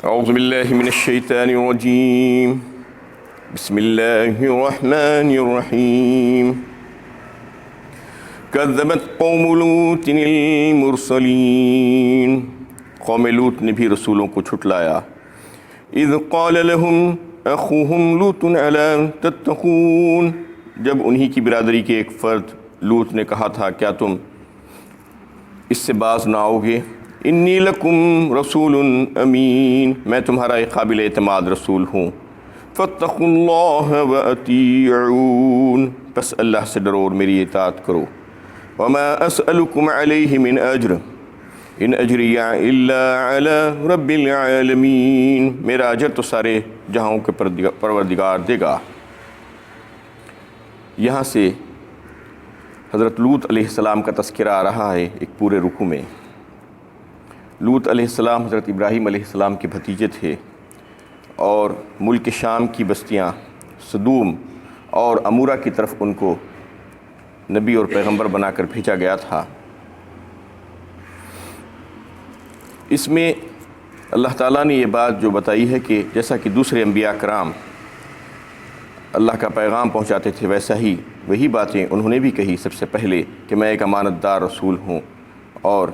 اعوذ باللہ من الشیطان الرجیم بسم اللہ الرحمن الرحیم کذبت قوم لوط المرسلین، قوم لوط نے بھی رسولوں کو چھٹلایا۔ اذ قال لهم اخوهم لوط الا تتقون، جب انہی کی برادری کے ایک فرد لوط نے کہا تھا کیا تم اس سے باز نہ آؤ گے؟ انی لکم رسول امین، میں تمہارا ایک قابل اعتماد رسول ہوں۔ فاتقوا اللہ واطیعون، پس اللہ سے ڈرو اور میری اطاعت کرو۔ وما اسألکم علیہ من اجر ان اجری الا علی رب العالمین، میرا اجر تو سارے جہاں کے پروردگار دے گا۔ یہاں سے حضرت لوط علیہ السلام کا تذکرہ آ رہا ہے ایک پورے رکوع میں۔ لوط علیہ السلام حضرت ابراہیم علیہ السلام کے بھتیجے تھے، اور ملک شام کی بستیاں سدوم اور امورہ کی طرف ان کو نبی اور پیغمبر بنا کر بھیجا گیا تھا۔ اس میں اللہ تعالیٰ نے یہ بات جو بتائی ہے کہ جیسا کہ دوسرے انبیاء کرام اللہ کا پیغام پہنچاتے تھے، ویسا ہی وہی باتیں انہوں نے بھی کہی سب سے پہلے کہ میں ایک امانت دار رسول ہوں، اور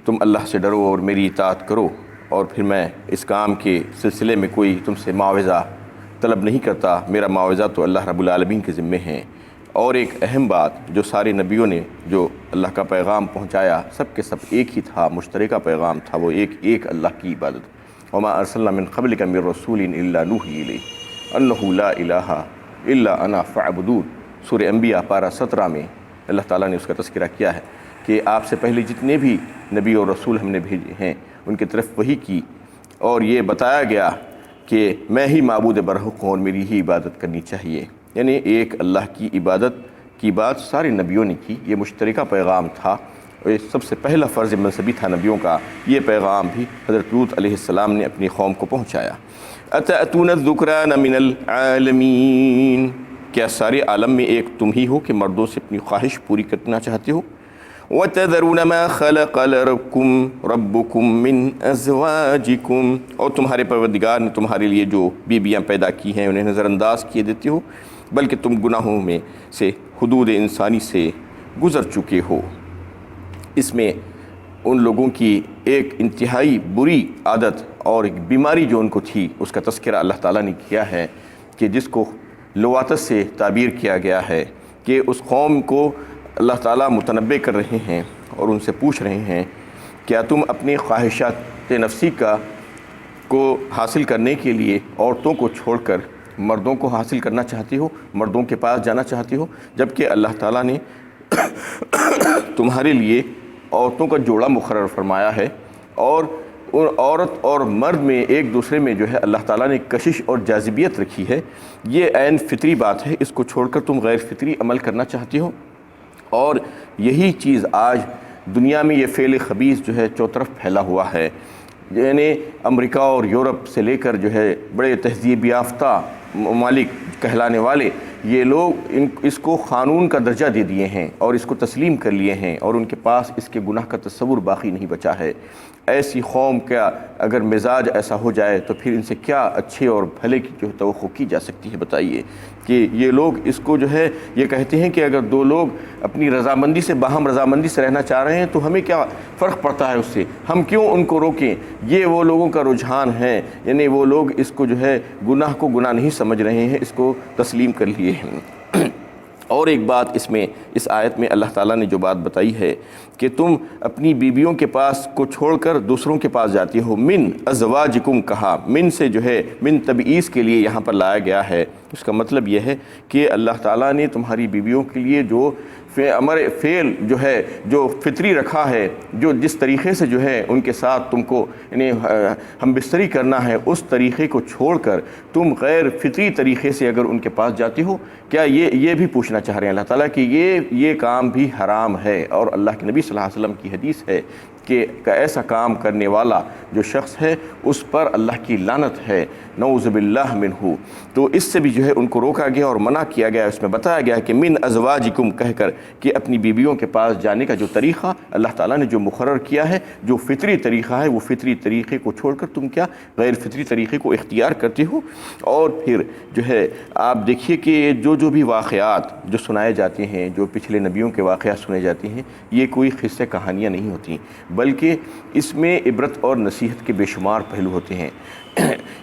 تم اللہ سے ڈرو اور میری اطاعت کرو، اور پھر میں اس کام کے سلسلے میں کوئی تم سے معاوضہ طلب نہیں کرتا، میرا معاوضہ تو اللہ رب العالمین کے ذمے ہیں۔ اور ایک اہم بات جو سارے نبیوں نے جو اللہ کا پیغام پہنچایا سب کے سب ایک ہی تھا، مشترکہ پیغام تھا، وہ ایک اللہ کی عبادت۔ وما ارسلنا من قبلک من رسول الا نوحی الیہ انہ لا الہ الا انا فاعبدون، سورہ انبیاء پارہ 17 میں اللہ تعالیٰ نے اس کا تذکرہ کیا ہے کہ آپ سے پہلے جتنے بھی نبی اور رسول ہم نے بھیجے ہیں ان کی طرف وہی کی، اور یہ بتایا گیا کہ میں ہی معبود برحق ہوں اور میری ہی عبادت کرنی چاہیے، یعنی ایک اللہ کی عبادت کی بات سارے نبیوں نے کی۔ یہ مشترکہ پیغام تھا، اور یہ سب سے پہلا فرض منصبی تھا نبیوں کا۔ یہ پیغام بھی حضرت لوط علیہ السلام نے اپنی قوم کو پہنچایا۔ اتأتون الذکران من العالمین، کیا سارے عالم میں ایک تم ہی ہو کہ مردوں سے اپنی خواہش پوری کرنا چاہتے ہو؟ وَتَذَرُونَ مَا خَلَقَ لَكُمْ رَبُّكُمْ مِنْ أَزْوَاجِكُمْ، اور تمہارے پروردگار نے تمہارے لیے جو بیویاں پیدا کی ہیں انہیں نظر انداز کیے دیتے ہو، بلکہ تم گناہوں میں سے حدود انسانی سے گزر چکے ہو۔ اس میں ان لوگوں کی ایک انتہائی بری عادت اور ایک بیماری جو ان کو تھی اس کا تذکرہ اللہ تعالیٰ نے کیا ہے، کہ جس کو لواطت سے تعبیر کیا گیا ہے کہ اس قوم کو اللہ تعالیٰ متنبع کر رہے ہیں اور ان سے پوچھ رہے ہیں کیا تم اپنی خواہشات نفسی کو حاصل کرنے کے لیے عورتوں کو چھوڑ کر مردوں کو حاصل کرنا چاہتی ہو، مردوں کے پاس جانا چاہتی ہو، جبکہ اللہ تعالیٰ نے تمہارے لیے عورتوں کا جوڑا مقرر فرمایا ہے، اور عورت اور مرد میں ایک دوسرے میں جو ہے اللہ تعالیٰ نے کشش اور جاذبیت رکھی ہے۔ یہ عین فطری بات ہے، اس کو چھوڑ کر تم غیر فطری عمل کرنا چاہتی ہو، اور یہی چیز آج دنیا میں یہ فعل خبیث جو ہے چوطرف پھیلا ہوا ہے، یعنی امریکہ اور یورپ سے لے کر جو ہے بڑے تہذیب یافتہ ممالک کہلانے والے یہ لوگ اس کو قانون کا درجہ دے دیے ہیں اور اس کو تسلیم کر لیے ہیں، اور ان کے پاس اس کے گناہ کا تصور باقی نہیں بچا ہے۔ ایسی قوم کا اگر مزاج ایسا ہو جائے تو پھر ان سے کیا اچھے اور بھلے کی جو توقع کی جا سکتی ہے؟ بتائیے کہ یہ لوگ اس کو جو ہے یہ کہتے ہیں کہ اگر دو لوگ اپنی رضامندی سے باہم رضامندی سے رہنا چاہ رہے ہیں تو ہمیں کیا فرق پڑتا ہے اس سے، ہم کیوں ان کو روکیں؟ یہ وہ لوگوں کا رجحان ہے، یعنی وہ لوگ اس کو جو ہے گناہ کو گناہ نہیں سمجھ رہے ہیں، اس کو تسلیم کر لیے ہیں۔ اور ایک بات اس میں اس آیت میں اللہ تعالیٰ نے جو بات بتائی ہے کہ تم اپنی بیویوں کے پاس کو چھوڑ کر دوسروں کے پاس جاتی ہو، من ازواجکم کہا، من سے جو ہے من تبعیض کے لیے یہاں پر لایا گیا ہے۔ اس کا مطلب یہ ہے کہ اللہ تعالیٰ نے تمہاری بیویوں کے لیے جو فعل جو ہے جو فطری رکھا ہے، جو جس طریقے سے جو ہے ان کے ساتھ تم کو یعنی ہم بستری کرنا ہے، اس طریقے کو چھوڑ کر تم غیر فطری طریقے سے اگر ان کے پاس جاتی ہو، کیا یہ بھی پوچھنا چاہ رہے ہیں اللہ تعالیٰ کہ یہ کام بھی حرام ہے۔ اور اللہ کے نبی صلی اللہ علیہ وسلم کی حدیث ہے کہ ایسا کام کرنے والا جو شخص ہے اس پر اللہ کی لعنت ہے، نعوذ باللہ منہ۔ تو اس سے بھی جو ہے ان کو روکا گیا اور منع کیا گیا، اس میں بتایا گیا کہ من ازواجکم کہہ کر کہ اپنی بیویوں کے پاس جانے کا جو طریقہ اللہ تعالیٰ نے جو مقرر کیا ہے، جو فطری طریقہ ہے، وہ فطری طریقے کو چھوڑ کر تم کیا غیر فطری طریقے کو اختیار کرتے ہو۔ اور پھر جو ہے آپ دیکھیے کہ جو بھی واقعات جو سنائے جاتے ہیں، جو پچھلے نبیوں کے واقعات سنے جاتے ہیں، یہ کوئی قصے کہانیاں نہیں ہوتی، بلکہ اس میں عبرت اور نصیحت کے بے شمار پہلو ہوتے ہیں۔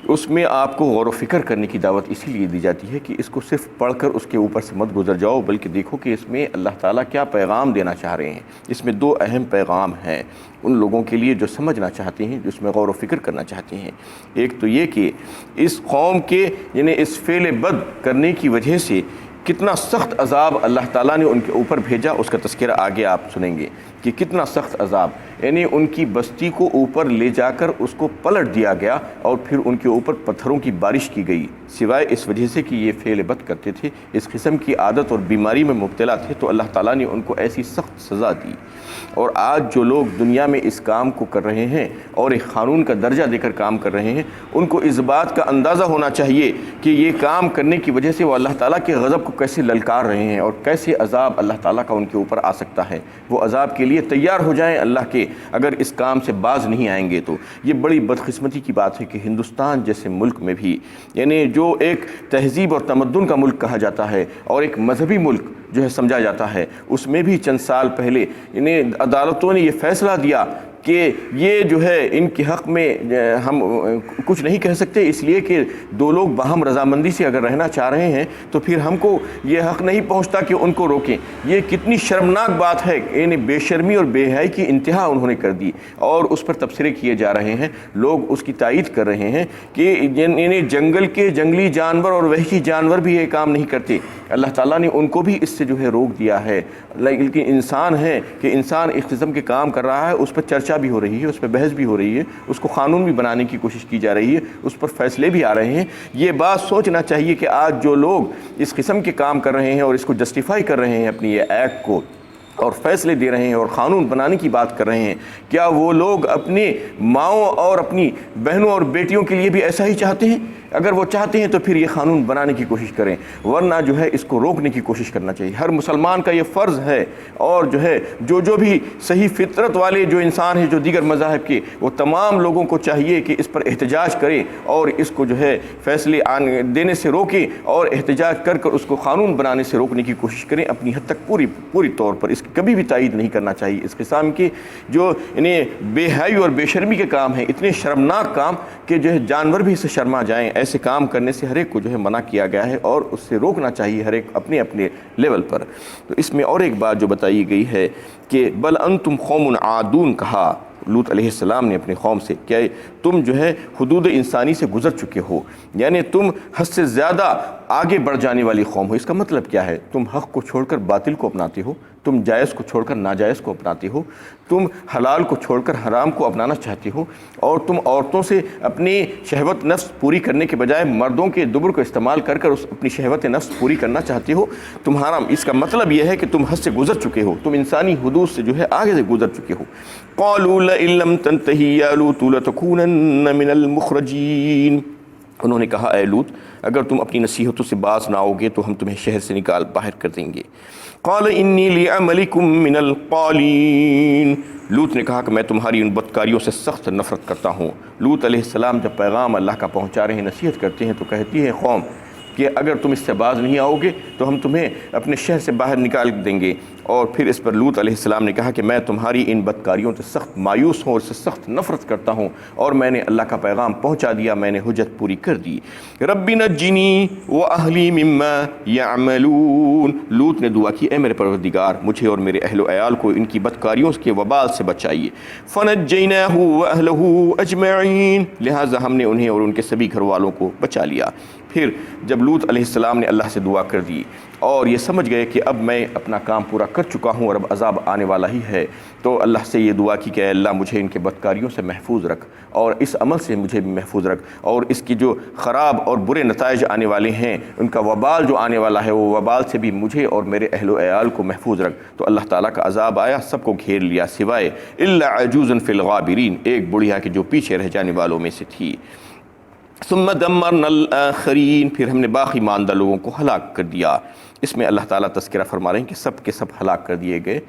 اس میں آپ کو غور و فکر کرنے کی دعوت اسی لیے دی جاتی ہے کہ اس کو صرف پڑھ کر اس کے اوپر سے مت گزر جاؤ، بلکہ دیکھو کہ اس میں اللہ تعالیٰ کیا پیغام دینا چاہ رہے ہیں۔ اس میں دو اہم پیغام ہیں ان لوگوں کے لیے جو سمجھنا چاہتے ہیں، جو اس میں غور و فکر کرنا چاہتے ہیں۔ ایک تو یہ کہ اس قوم کے یعنی اس فعل بد کرنے کی وجہ سے کتنا سخت عذاب اللہ تعالیٰ نے ان کے اوپر بھیجا، اس کا تذکرہ آگے آپ سنیں گے کہ کتنا سخت عذاب، یعنی ان کی بستی کو اوپر لے جا کر اس کو پلٹ دیا گیا اور پھر ان کے اوپر پتھروں کی بارش کی گئی، سوائے اس وجہ سے کہ یہ فعل بد کرتے تھے، اس قسم کی عادت اور بیماری میں مبتلا تھے، تو اللہ تعالیٰ نے ان کو ایسی سخت سزا دی۔ اور آج جو لوگ دنیا میں اس کام کو کر رہے ہیں اور ایک قانون کا درجہ دے کر کام کر رہے ہیں، ان کو اس بات کا اندازہ ہونا چاہیے کہ یہ کام کرنے کی وجہ سے وہ اللہ تعالیٰ کے غضب کو کیسے للکار رہے ہیں اور کیسے عذاب اللہ تعالیٰ کا ان کے اوپر آ سکتا ہے۔ وہ عذاب کے لیے تیار ہو جائیں اللہ کے، اگر اس کام سے باز نہیں آئیں گے تو۔ یہ بڑی بدقسمتی کی بات ہے کہ ہندوستان جیسے ملک میں بھی، یعنی جو ایک تہذیب اور تمدن کا ملک کہا جاتا ہے اور ایک مذہبی ملک جو ہے سمجھا جاتا ہے، اس میں بھی چند سال پہلے یعنی عدالتوں نے یہ فیصلہ دیا کہ یہ جو ہے ان کے حق میں ہم کچھ نہیں کہہ سکتے، اس لیے کہ دو لوگ باہم رضامندی سے اگر رہنا چاہ رہے ہیں تو پھر ہم کو یہ حق نہیں پہنچتا کہ ان کو روکیں۔ یہ کتنی شرمناک بات ہے، یعنی بے شرمی اور بے حیائی کی انتہا انہوں نے کر دی، اور اس پر تبصرے کیے جا رہے ہیں، لوگ اس کی تائید کر رہے ہیں کہ یعنی جنگل کے جنگلی جانور اور وحشی جانور بھی یہ کام نہیں کرتے، اللہ تعالیٰ نے ان کو بھی اس سے جو ہے روک دیا ہے۔ لیکن انسان ہے کہ انسان اس قسم کے کام کر رہا ہے، اس پر چرچا بھی ہو رہی ہے، اس پہ بحث بھی ہو رہی ہے، اس کو قانون بھی بنانے کی کوشش کی جا رہی ہے، اس پر فیصلے بھی آ رہے ہیں۔ یہ بات سوچنا چاہیے کہ آج جو لوگ اس قسم کے کام کر رہے ہیں اور اس کو جسٹیفائی کر رہے ہیں اپنی یہ ایکٹ کو اور فیصلے دے رہے ہیں اور قانون بنانے کی بات کر رہے ہیں، کیا وہ لوگ اپنے ماؤں اور اپنی بہنوں اور بیٹیوں کے لیے بھی ایسا ہی چاہتے ہیں؟ اگر وہ چاہتے ہیں تو پھر یہ قانون بنانے کی کوشش کریں، ورنہ جو ہے اس کو روکنے کی کوشش کرنا چاہیے۔ ہر مسلمان کا یہ فرض ہے، اور جو ہے جو بھی صحیح فطرت والے جو انسان ہیں جو دیگر مذاہب کے، وہ تمام لوگوں کو چاہیے کہ اس پر احتجاج کریں اور اس کو جو ہے فیصلے دینے سے روکیں اور احتجاج کر کر اس کو قانون بنانے سے روکنے کی کوشش کریں اپنی حد تک پوری طور پر۔ اس کی کبھی بھی تائید نہیں کرنا چاہیے اس قسم کے جو انہیں بے حیائی اور بے شرمی کے کام ہیں، اتنے شرمناک کام کہ جو ہے جانور بھی اسے شرما جائیں۔ ایسے کام کرنے سے ہر ایک کو جو ہے منع کیا گیا ہے اور اس سے روکنا چاہیے ہر ایک اپنے اپنے لیول پر۔ تو اس میں اور ایک بات جو بتائی گئی ہے کہ بل انتم قوم عادون، کہا لوط علیہ السلام نے اپنی قوم سے کہ تم جو ہے حدود انسانی سے گزر چکے ہو، یعنی تم حد سے زیادہ آگے بڑھ جانے والی قوم ہو۔ اس کا مطلب کیا ہے؟ تم حق کو چھوڑ کر باطل کو اپناتے ہو، تم جائز کو چھوڑ کر ناجائز کو اپناتے ہو، تم حلال کو چھوڑ کر حرام کو اپنانا چاہتے ہو، اور تم عورتوں سے اپنی شہوت نفس پوری کرنے کے بجائے مردوں کے دبر کو استعمال کر کر اپنی شہوت نفس پوری کرنا چاہتے ہو۔ تمہارا اس کا مطلب یہ ہے کہ تم حد سے گزر چکے ہو، تم انسانی حدود سے جو ہے آگے سے گزر چکے ہو۔ قالوا لئن لم تنتہی یا لوط لتکونن من المخرجین، انہوں نے کہا اے لوط اگر تم اپنی نصیحتوں سے باز نہ آؤ گے تو ہم تمہیں شہر سے نکال باہر کر دیں گے۔ قال انی لعملکم من القالین، لوط نے کہا کہ میں تمہاری ان بدکاریوں سے سخت نفرت کرتا ہوں۔ لوط علیہ السلام جب پیغام اللہ کا پہنچا رہے ہیں، نصیحت کرتے ہیں، تو کہتی ہے قوم کہ اگر تم اس سے باز نہیں آؤ گے تو ہم تمہیں اپنے شہر سے باہر نکال دیں گے۔ اور پھر اس پر لوط علیہ السلام نے کہا کہ میں تمہاری ان بدکاریوں سے سخت مایوس ہوں اور اس سے سخت نفرت کرتا ہوں، اور میں نے اللہ کا پیغام پہنچا دیا، میں نے حجت پوری کر دی۔ رب نجنی واہلی مما یعملون، لوط نے دعا کی اے میرے پروردگار مجھے اور میرے اہل و عیال کو ان کی بدکاریوں کے وبال سے بچائیے۔ فنجیناہ واہلہ اجمعین، لہٰذا ہم نے انہیں اور ان کے سبھی گھر والوں کو بچا لیا۔ پھر جب لوط علیہ السلام نے اللہ سے دعا کر دی اور یہ سمجھ گئے کہ اب میں اپنا کام پورا کر چکا ہوں اور اب عذاب آنے والا ہی ہے، تو اللہ سے یہ دعا کی کہ اے اللہ مجھے ان کے بدکاریوں سے محفوظ رکھ اور اس عمل سے مجھے بھی محفوظ رکھ، اور اس کی جو خراب اور برے نتائج آنے والے ہیں، ان کا وبال جو آنے والا ہے، وہ وبال سے بھی مجھے اور میرے اہل و عیال کو محفوظ رکھ۔ تو اللہ تعالیٰ کا عذاب آیا، سب کو گھیر لیا سوائے الا عجوزا فی الغابرین، ایک بڑھیا کہ جو پیچھے رہ جانے والوں میں سے تھی۔ ثم دمرنا الآخرین، پھر ہم نے باقی ماندہ لوگوں کو ہلاک کر دیا۔ اس میں اللہ تعالیٰ تذکرہ فرما رہے ہیں کہ سب کے سب ہلاک کر دیے گئے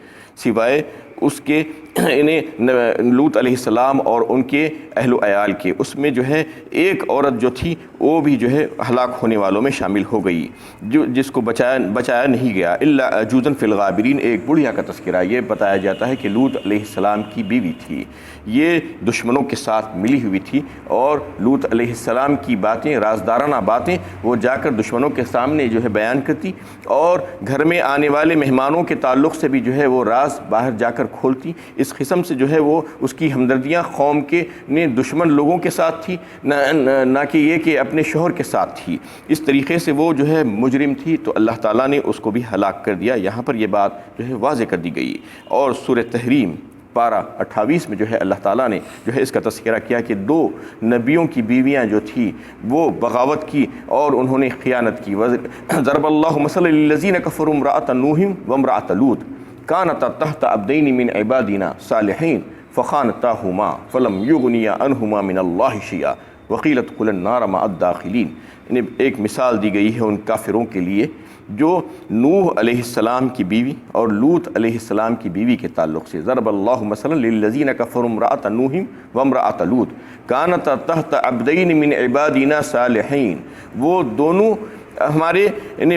سوائے اس کے انہیں لوط علیہ السلام اور ان کے اہل و عیال کے۔ اس میں جو ہے ایک عورت جو تھی وہ بھی جو ہے ہلاک ہونے والوں میں شامل ہو گئی، جس کو بچایا نہیں گیا۔ الا عجوزا فی الغابرین، ایک بڑھیا کا تذکرہ یہ بتایا جاتا ہے کہ لوط علیہ السلام کی بیوی تھی، یہ دشمنوں کے ساتھ ملی ہوئی تھی، اور لوط علیہ السلام کی باتیں، رازدارانہ باتیں وہ جا کر دشمنوں کے سامنے جو ہے بیان کرتی، اور گھر میں آنے والے مہمانوں کے تعلق سے بھی جو ہے وہ راز باہر جا کر کھولتی۔ اس قسم سے جو ہے وہ اس کی ہمدردیاں قوم کے دشمن لوگوں کے ساتھ تھی، نہ کہ یہ کہ اپنے شوہر کے ساتھ تھی۔ اس طریقے سے وہ جو ہے مجرم تھی، تو اللہ تعالیٰ نے اس کو بھی ہلاک کر دیا۔ یہاں پر یہ بات جو ہے واضح کر دی گئی۔ اور سورہ تحریم پارہ 28 میں جو ہے اللہ تعالیٰ نے جو ہے اس کا تذکرہ کیا کہ 2 نبیوں کی بیویاں جو تھی وہ بغاوت کی اور انہوں نے خیانت کی۔ ضرب اللہ مثلا للذین کفروا امرأۃ نوح وامرأۃ لوط كانتا تحت عبدین من عبادنا صالحین فخانتاہما فلم یغنیا عنہما من اللہ شیئا وقیل ادخلا النار مع الداخلین۔ انہیں ایک مثال دی گئی ہے ان کافروں کے لیے جو نوح علیہ السلام کی بیوی اور لوط علیہ السلام کی بیوی کے تعلق سے۔ ضرب اللہ مثلا للذین کفروا امرأۃ نوح وامرأۃ لوط كانتا تحت عبدین من عبادنا صالحین، وہ دونوں ہمارے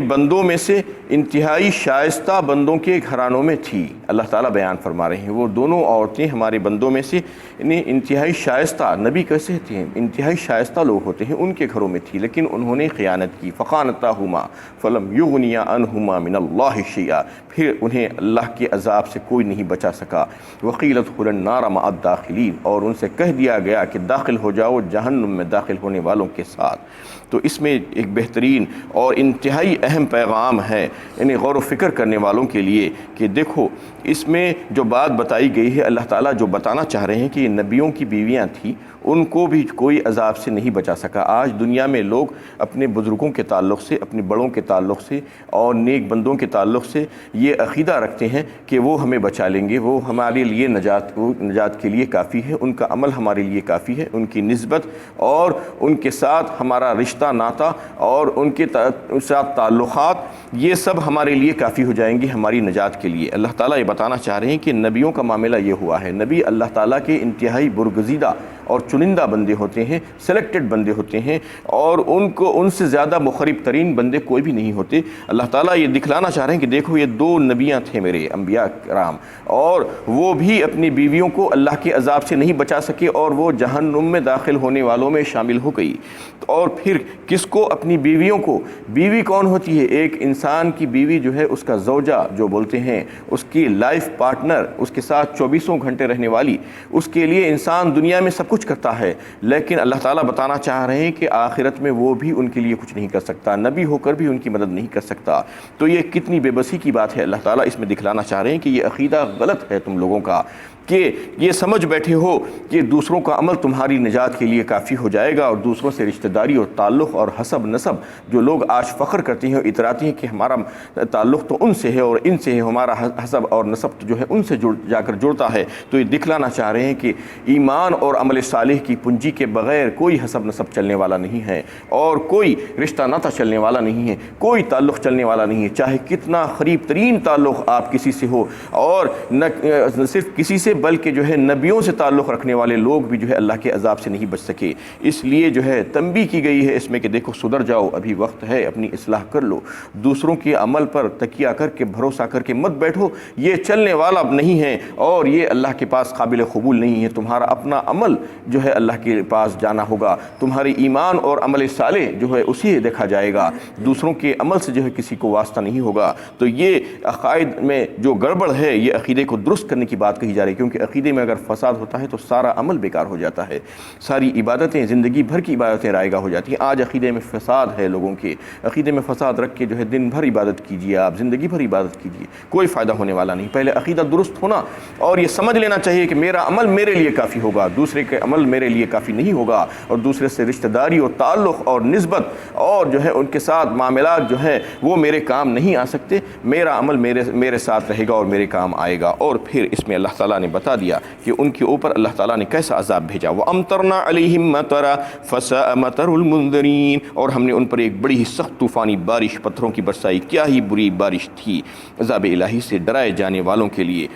بندوں میں سے انتہائی شائستہ بندوں کے گھرانوں میں تھی۔ اللہ تعالیٰ بیان فرما رہے ہیں وہ دونوں عورتیں ہمارے بندوں میں سے انتہائی شائستہ، نبی کیسے ہوتے ہیں؟ انتہائی شائستہ لوگ ہوتے ہیں، ان کے گھروں میں تھی، لیکن انہوں نے خیانت کی۔ فخانتاہما فلم یغنیا عنہما من اللہ شیئا، پھر انہیں اللہ کے عذاب سے کوئی نہیں بچا سکا۔ وقیل ادخلا النار مع الداخلین، اور ان سے کہہ دیا گیا کہ داخل ہو جاؤ جہنم میں داخل ہونے والوں کے ساتھ۔ تو اس میں ایک بہترین اور انتہائی اہم پیغام ہے غور و فکر کرنے والوں کے لیے کہ دیکھو اس میں جو بات بتائی گئی ہے، اللہ تعالیٰ جو بتانا چاہ رہے ہیں کہ یہ نبیوں کی بیویاں تھیں، ان کو بھی کوئی عذاب سے نہیں بچا سکا۔ آج دنیا میں لوگ اپنے بزرگوں کے تعلق سے، اپنے بڑوں کے تعلق سے اور نیک بندوں کے تعلق سے یہ عقیدہ رکھتے ہیں کہ وہ ہمیں بچا لیں گے، وہ ہمارے لیے نجات کے لیے کافی ہے، ان کا عمل ہمارے لیے کافی ہے، ان کی نسبت اور ان کے ساتھ ہمارا رشتہ ناتا اور ان کے ساتھ تعلقات، یہ سب ہمارے لیے کافی ہو جائیں گے ہماری نجات کے لیے۔ اللہ تعالیٰ یہ بتانا چاہ رہے ہیں کہ نبیوں کا معاملہ یہ ہوا ہے، نبی اللہ تعالیٰ کے انتہائی برگزیدہ اور چنندہ بندے ہوتے ہیں، سلیکٹڈ بندے ہوتے ہیں، اور ان سے زیادہ مخرب ترین بندے کوئی بھی نہیں ہوتے۔ اللہ تعالیٰ یہ دکھلانا چاہ رہے ہیں کہ دیکھو یہ 2 نبیاں تھے میرے انبیاء کرام، اور وہ بھی اپنی بیویوں کو اللہ کے عذاب سے نہیں بچا سکے، اور وہ جہنم میں داخل ہونے والوں میں شامل ہو گئی۔ اور پھر کس کو؟ اپنی بیویوں کو۔ بیوی کون ہوتی ہے؟ ایک انسان کی بیوی جو ہے اس کا زوجہ جو بولتے ہیں، اس کی لائف پارٹنر، اس کے ساتھ 24 گھنٹے رہنے والی، اس کے لیے انسان دنیا میں سب کچھ کرتا ہے، لیکن اللہ تعالیٰ بتانا چاہ رہے ہیں کہ آخرت میں وہ بھی ان کے لیے کچھ نہیں کر سکتا، نبی ہو کر بھی ان کی مدد نہیں کر سکتا۔ تو یہ کتنی بے بسی کی بات ہے۔ اللہ تعالیٰ اس میں دکھلانا چاہ رہے ہیں کہ یہ عقیدہ غلط ہے تم لوگوں کا، کہ یہ سمجھ بیٹھے ہو کہ دوسروں کا عمل تمہاری نجات کے لیے کافی ہو جائے گا، اور دوسروں سے رشتہ داری اور تعلق اور حسب نسب جو لوگ آج فخر کرتے ہیں اور اتراتے ہیں کہ ہمارا تعلق تو ان سے ہے اور ان سے ہے، ہمارا حسب اور نسب جو ہے ان سے جا کر جڑتا ہے، تو یہ دکھلانا چاہ رہے ہیں کہ ایمان اور عمل صالح کی پنجی کے بغیر کوئی حسب نسب چلنے والا نہیں ہے، اور کوئی رشتہ ناتا چلنے والا نہیں ہے، کوئی تعلق چلنے والا نہیں ہے، چاہے کتنا قریب ترین تعلق آپ کسی سے ہو، اور نہ صرف کسی سے بلکہ جو ہے نبیوں سے تعلق رکھنے والے لوگ بھی جو ہے اللہ کے عذاب سے نہیں بچ سکے۔ اس لیے جو ہے تنبیہ کی گئی ہے اس میں کہ دیکھو سدھر جاؤ، ابھی وقت ہے، اپنی اصلاح کر لو، دوسروں کے عمل پر تکیہ کر کے بھروسہ کر کے مت بیٹھو، یہ چلنے والا نہیں ہے اور یہ اللہ کے پاس قابل قبول نہیں ہے۔ تمہارا اپنا عمل جو ہے اللہ کے پاس جانا ہوگا، تمہاری ایمان اور عمل صالح جو ہے اسی دیکھا جائے گا، دوسروں کے عمل سے جو ہے کسی کو واسطہ نہیں ہوگا۔ تو یہ عقائد میں جو گڑبڑ ہے، یہ عقیدے کو درست کرنے کی بات کہی جا رہی ہے، کیونکہ عقیدے میں اگر فساد ہوتا ہے تو سارا عمل بیکار ہو جاتا ہے، ساری عبادتیں، زندگی بھر کی عبادتیں رائگاں ہو جاتی ہیں۔ آج عقیدے میں فساد ہے لوگوں کے، عقیدے میں فساد رکھ کے جو ہے دن بھر عبادت کیجیے، آپ زندگی بھر عبادت کیجیے، کوئی فائدہ ہونے والا نہیں۔ پہلے عقیدہ درست ہونا اور یہ سمجھ لینا چاہیے کہ میرا عمل میرے لیے کافی ہوگا، دوسرے کے عمل میرے لیے کافی نہیں ہوگا، اور دوسرے سے رشتہ داری اور تعلق اور نسبت اور جو ہے ان کے ساتھ معاملات جو ہے وہ میرے کام نہیں آ سکتے، میرا عمل میرے ساتھ رہے گا اور میرے کام آئے گا۔ اور پھر اس میں اللہ تعالیٰ نے بتا دیا کہ ان کے اوپر اللہ تعالیٰ نے کیسا عذاب بھیجا، وَأَمْطَرْنَا عَلَيْهِمْ مَطَرًا فَسَاءَ مَطَرُ الْمُنذَرِينَ، اور ہم نے ان پر ایک بڑی ہی سخت طوفانی بارش، پتھروں کی برسائی، کیا ہی بری بارش تھی عذاب الہی سے ڈرائے جانے والوں کے لیے۔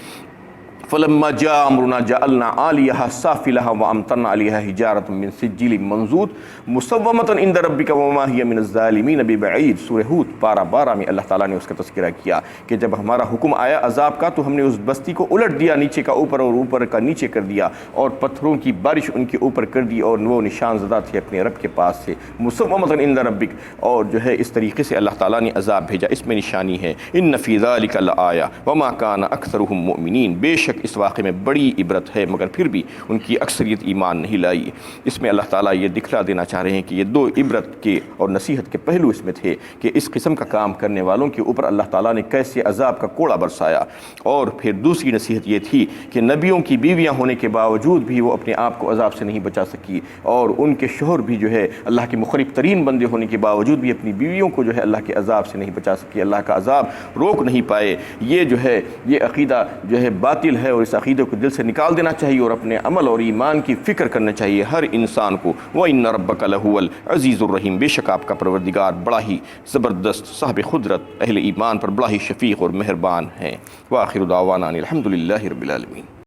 فلما جاء امرنا جعلنا عاليها سافلها وامطرنا عليها حجارة من سجيل منضود مسومة عند ربك وما هي من الظالمين ببعيد۔ سورہ ہود پارہ 12 میں اللہ تعالیٰ نے اس کا تذکرہ کیا کہ جب ہمارا حکم آیا عذاب کا تو ہم نے اس بستی کو الٹ دیا، نیچے کا اوپر اور اوپر کا نیچے کر دیا، اور پتھروں کی بارش ان کے اوپر کر دی، اور وہ نشان زدہ تھے اپنے رب کے پاس سے، مسومة عند ربك، اور جو ہے اس طریقے سے اللہ تعالیٰ نے عذاب بھیجا۔ اس میں نشانی ہے ان فی ذلک لآیہ وما کان اکثرهم مؤمنین، بے شک اس واقعے میں بڑی عبرت ہے مگر پھر بھی ان کی اکثریت ایمان نہیں لائی۔ اس میں اللہ تعالیٰ یہ دکھلا دینا چاہ رہے ہیں کہ یہ دو عبرت کے اور نصیحت کے پہلو اس میں تھے کہ اس قسم کا کام کرنے والوں کے اوپر اللہ تعالیٰ نے کیسے عذاب کا کوڑا برسایا، اور پھر دوسری نصیحت یہ تھی کہ نبیوں کی بیویاں ہونے کے باوجود بھی وہ اپنے آپ کو عذاب سے نہیں بچا سکی، اور ان کے شوہر بھی جو ہے اللہ کے مخرب ترین بندے ہونے کے باوجود بھی اپنی بیویوں کو جو ہے اللہ کے عذاب سے نہیں بچا سکی، اللہ کا عذاب روک نہیں پائے۔ یہ جو ہے یہ عقیدہ جو ہے باطل ہے، اور اس عقیدے کو دل سے نکال دینا چاہیے اور اپنے عمل اور ایمان کی فکر کرنا چاہیے ہر انسان کو۔ وَإِنَّ رَبَّكَ لَهُوَ الْعَزِيزُ الرَّحِيمُ، بے شک آپ کا پروردگار بڑا ہی زبردست، صاحب قدرت، اہل ایمان پر بڑا ہی شفیق اور مہربان ہیں۔ وآخر دعوانا الحمد للہ رب العالمین۔